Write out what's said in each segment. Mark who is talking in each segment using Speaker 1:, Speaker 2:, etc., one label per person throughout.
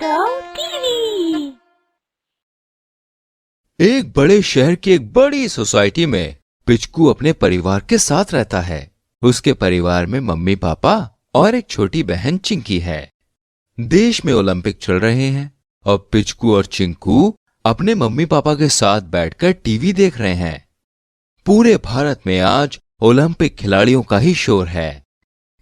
Speaker 1: Tom TV.
Speaker 2: एक बड़े शहर की एक बड़ी सोसाइटी में पिचकू अपने परिवार के साथ रहता है। उसके परिवार में मम्मी पापा और एक छोटी बहन चिंकी है। देश में ओलंपिक चल रहे हैं और पिचकू और चिंकू अपने मम्मी पापा के साथ बैठकर टीवी देख रहे हैं। पूरे भारत में आज ओलंपिक खिलाड़ियों का ही शोर है,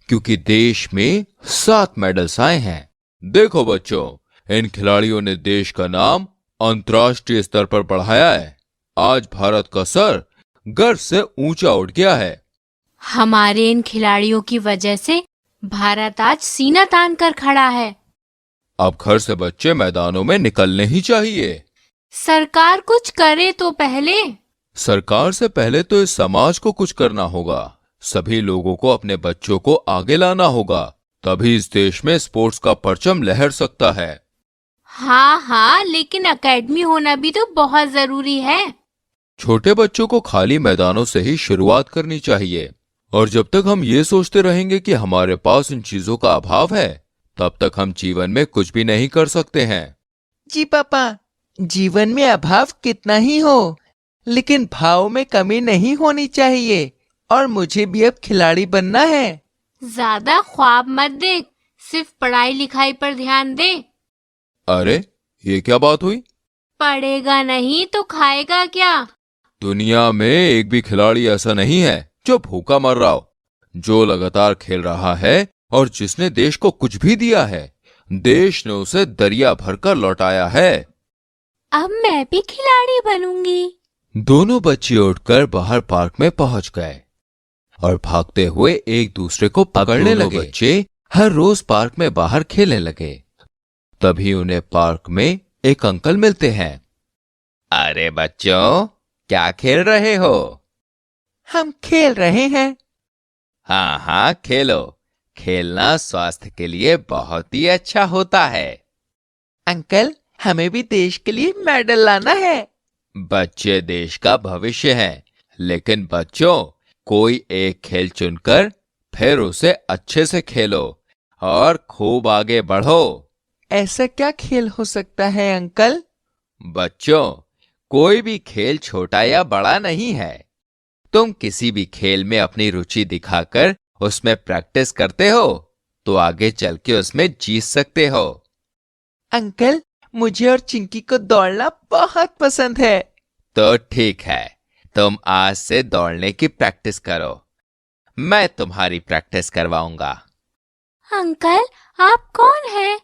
Speaker 2: क्योंकि देश में 7 मेडल्स आए हैं। देखो बच्चों, इन खिलाड़ियों ने देश का नाम अंतर्राष्ट्रीय स्तर पर बढ़ाया है। आज भारत का सर गर्व से ऊंचा उठ गया है।
Speaker 1: हमारे इन खिलाड़ियों की वजह से भारत आज सीना तान कर खड़ा है।
Speaker 2: अब घर से बच्चे मैदानों में निकलने ही चाहिए।
Speaker 1: सरकार कुछ करे तो पहले।
Speaker 2: सरकार से पहले तो इस समाज को कुछ करना होगा। सभी लोगों को अपने बच्चों को आगे लाना होगा, तभी इस देश में स्पोर्ट्स का परचम लहर सकता है।
Speaker 1: हाँ, लेकिन एकेडमी होना भी तो बहुत जरूरी है।
Speaker 2: छोटे बच्चों को खाली मैदानों से ही शुरुआत करनी चाहिए, और जब तक हम ये सोचते रहेंगे कि हमारे पास इन चीजों का अभाव है, तब तक हम जीवन में कुछ भी नहीं कर सकते हैं।
Speaker 3: जी पापा, जीवन में अभाव कितना ही हो, लेकिन भाव में कमी नहीं होनी चाहिए। और मुझे भी अब खिलाड़ी बनना है।
Speaker 1: ज्यादा ख्वाब मत देख, सिर्फ पढ़ाई लिखाई पर ध्यान दे।
Speaker 2: अरे, ये क्या बात हुई?
Speaker 1: पढ़ेगा नहीं तो खाएगा क्या?
Speaker 2: दुनिया में एक भी खिलाड़ी ऐसा नहीं है जो भूखा मर रहा हो। जो लगातार खेल रहा है और जिसने देश को कुछ भी दिया है, देश ने उसे दरिया भरकर लौटाया है।
Speaker 1: अब मैं भी खिलाड़ी बनूंगी।
Speaker 2: दोनों बच्चे उठकर बाहर पार्क में पहुंच गए और भागते हुए एक दूसरे को पकड़ने लगे। बच्चे हर रोज पार्क में बाहर खेलने लगे। तभी उन्हें पार्क में एक अंकल मिलते हैं। अरे बच्चों, क्या खेल रहे हो?
Speaker 3: हम खेल रहे हैं।
Speaker 2: हाँ, खेलो। खेलना स्वास्थ्य के लिए बहुत ही अच्छा होता है।
Speaker 3: अंकल, हमें भी देश के लिए मेडल लाना है।
Speaker 2: बच्चे देश का भविष्य हैं, लेकिन बच्चों, कोई एक खेल चुनकर फिर उसे अच्छे से खेलो और खूब आगे बढ़ो।
Speaker 3: ऐसा क्या खेल हो सकता है अंकल?
Speaker 2: बच्चों, कोई भी खेल छोटा या बड़ा नहीं है। तुम किसी भी खेल में अपनी रुचि दिखाकर उसमें प्रैक्टिस करते हो तो आगे चल के उसमें जीत सकते हो।
Speaker 3: अंकल, मुझे और चिंकी को दौड़ना बहुत पसंद है।
Speaker 2: तो ठीक है, तुम आज से दौड़ने की प्रैक्टिस करो। मैं तुम्हारी प्रैक्टिस करवाऊंगा।
Speaker 1: अंकल, आप कौन हैं?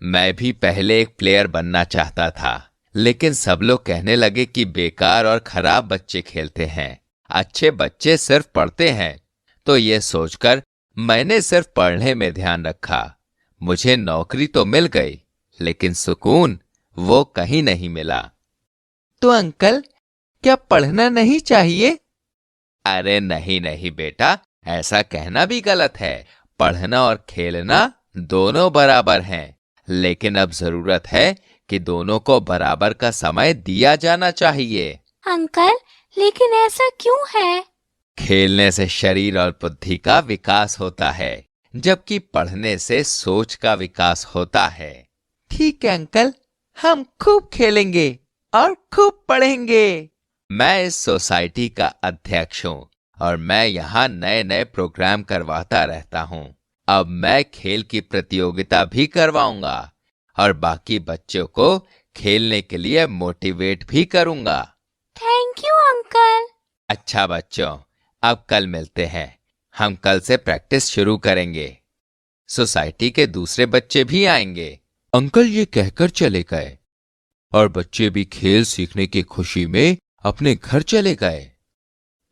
Speaker 2: मैं भी पहले एक प्लेयर बनना चाहता था, लेकिन सब लोग कहने लगे कि बेकार और खराब बच्चे खेलते हैं, अच्छे बच्चे सिर्फ पढ़ते हैं। तो ये सोचकर मैंने सिर्फ पढ़ने में ध्यान रखा। मुझे नौकरी तो मिल गई, लेकिन सुकून वो कहीं नहीं मिला।
Speaker 3: तो अंकल, क्या पढ़ना नहीं चाहिए?
Speaker 2: अरे नहीं बेटा, ऐसा कहना भी गलत है। पढ़ना और खेलना दोनों बराबर हैं, लेकिन अब जरूरत है कि दोनों को बराबर का समय दिया जाना चाहिए।
Speaker 1: अंकल, लेकिन ऐसा क्यों है?
Speaker 2: खेलने से शरीर और बुद्धि का विकास होता है, जबकि पढ़ने से सोच का विकास होता है।
Speaker 3: ठीक है अंकल, हम खूब खेलेंगे और खूब पढ़ेंगे।
Speaker 2: मैं इस सोसाइटी का अध्यक्ष हूँ और मैं यहाँ नए नए प्रोग्राम करवाता रहता हूँ। अब मैं खेल की प्रतियोगिता भी करवाऊंगा और बाकी बच्चों को खेलने के लिए मोटिवेट भी करूंगा।
Speaker 1: Thank you uncle.
Speaker 2: अच्छा बच्चों, अब कल मिलते हैं। हम कल से प्रैक्टिस शुरू करेंगे। सोसाइटी के दूसरे बच्चे भी आएंगे। अंकल ये कहकर चले गए और बच्चे भी खेल सीखने की खुशी में अपने घर चले गए।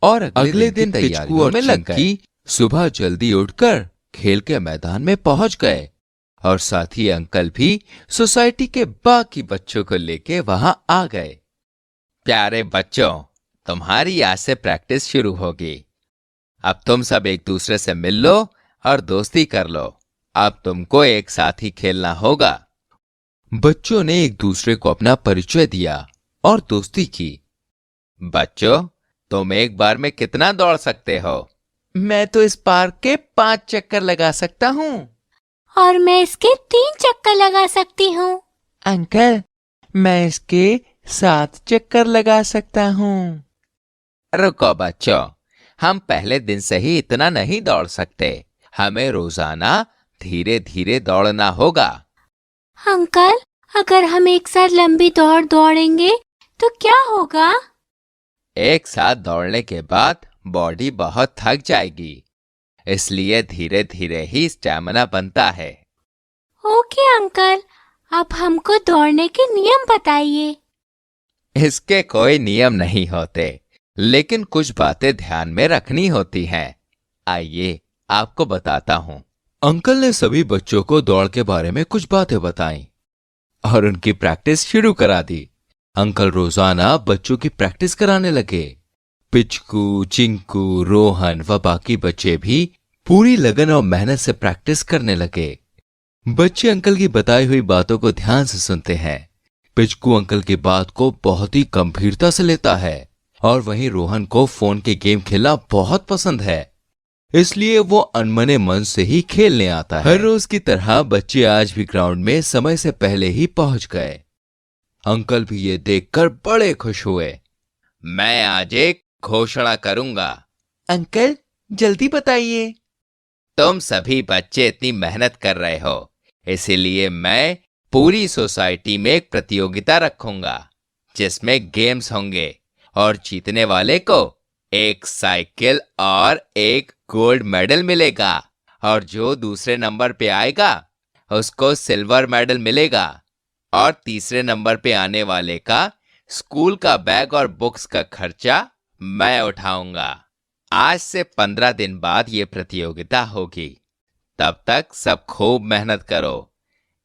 Speaker 2: और अगले दिन पिचकू और चिंकी सुबह जल्दी उठकर खेल के मैदान में पहुंच गए और साथ ही अंकल भी सोसाइटी के बाकी बच्चों को लेके वहां आ गए। प्यारे बच्चों, तुम्हारी आज से प्रैक्टिस शुरू होगी। अब तुम सब एक दूसरे से मिल लो और दोस्ती कर लो। अब तुमको एक साथ ही खेलना होगा। बच्चों ने एक दूसरे को अपना परिचय दिया और दोस्ती की। बच्चों, तुम एक बार में कितना दौड़ सकते हो?
Speaker 3: मैं तो इस पार्क के 5 चक्कर लगा सकता हूँ।
Speaker 1: और मैं इसके 3 चक्कर लगा सकती हूँ।
Speaker 3: अंकल, मैं इसके 7 चक्कर लगा सकता हूँ।
Speaker 2: रुको बच्चों, हम पहले दिन से ही इतना नहीं दौड़ सकते। हमें रोजाना धीरे धीरे दौड़ना होगा।
Speaker 1: अंकल, अगर हम एक साथ लंबी दौड़ दौड़ेंगे तो क्या होगा?
Speaker 2: एक साथ दौड़ने के बाद बॉडी बहुत थक जाएगी, इसलिए धीरे धीरे ही स्टैमिना बनता है।
Speaker 1: ओके अंकल, अब हमको दौड़ने के नियम बताइए।
Speaker 2: इसके कोई नियम नहीं होते, लेकिन कुछ बातें ध्यान में रखनी होती हैं। आइए आपको बताता हूँ। अंकल ने सभी बच्चों को दौड़ के बारे में कुछ बातें बताई और उनकी प्रैक्टिस शुरू करा दी। अंकल रोजाना बच्चों की प्रैक्टिस कराने लगे। पिचकू, चिंकू, रोहन व बाकी बच्चे भी पूरी लगन और मेहनत से प्रैक्टिस करने लगे। बच्चे अंकल की बताई हुई बातों को ध्यान से सुनते हैं। पिचकू अंकल की बात को बहुत ही गंभीरता से लेता है और वहीं रोहन को फोन के गेम खेलना बहुत पसंद है, इसलिए वो अनमने मन से ही खेलने आता है। हर रोज की तरह बच्चे आज भी ग्राउंड में समय से पहले ही पहुंच गए। अंकल भी ये देखकर बड़े खुश हुए। मैं आज एक घोषणा करूंगा।
Speaker 3: अंकल, जल्दी बताइए।
Speaker 2: तुम सभी बच्चे इतनी मेहनत कर रहे हो, इसीलिए मैं पूरी सोसाइटी में एक प्रतियोगिता रखूंगा जिसमें गेम्स होंगे और जीतने वाले को एक साइकिल और एक गोल्ड मेडल मिलेगा, और जो दूसरे नंबर पे आएगा उसको सिल्वर मेडल मिलेगा, और तीसरे नंबर पे आने वाले का स्कूल का बैग और बुक्स का खर्चा मैं उठाऊंगा। आज से 15 दिन बाद ये प्रतियोगिता होगी। तब तक सब खूब मेहनत करो।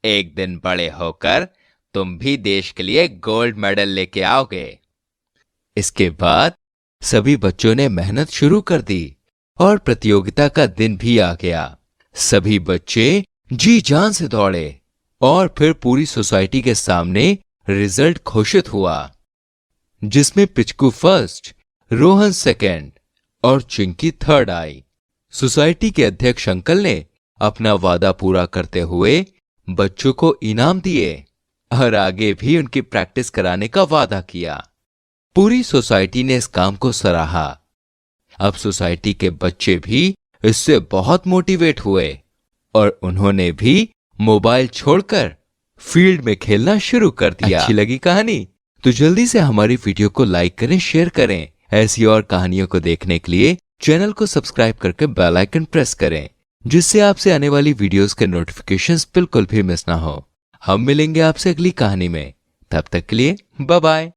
Speaker 2: एक दिन बड़े होकर तुम भी देश के लिए गोल्ड मेडल लेके आओगे। इसके बाद सभी बच्चों ने मेहनत शुरू कर दी और प्रतियोगिता का दिन भी आ गया। सभी बच्चे जी जान से दौड़े और फिर पूरी सोसाइटी के सामने रिजल्ट घोषित हुआ, जिसमें पिचकू फर्स्ट, रोहन सेकंड और चिंकी थर्ड आई। सोसाइटी के अध्यक्ष अंकल ने अपना वादा पूरा करते हुए बच्चों को इनाम दिए और आगे भी उनकी प्रैक्टिस कराने का वादा किया। पूरी सोसाइटी ने इस काम को सराहा। अब सोसाइटी के बच्चे भी इससे बहुत मोटिवेट हुए और उन्होंने भी मोबाइल छोड़कर फील्ड में खेलना शुरू कर दिया। अच्छी लगी कहानी? तो जल्दी से हमारी वीडियो को लाइक करें, शेयर करें। ऐसी और कहानियों को देखने के लिए चैनल को सब्सक्राइब करके बेल आइकन प्रेस करें, जिससे आपसे आने वाली वीडियोस के नोटिफिकेशंस बिल्कुल भी मिस ना हो। हम मिलेंगे आपसे अगली कहानी में। तब तक के लिए बाय बाय।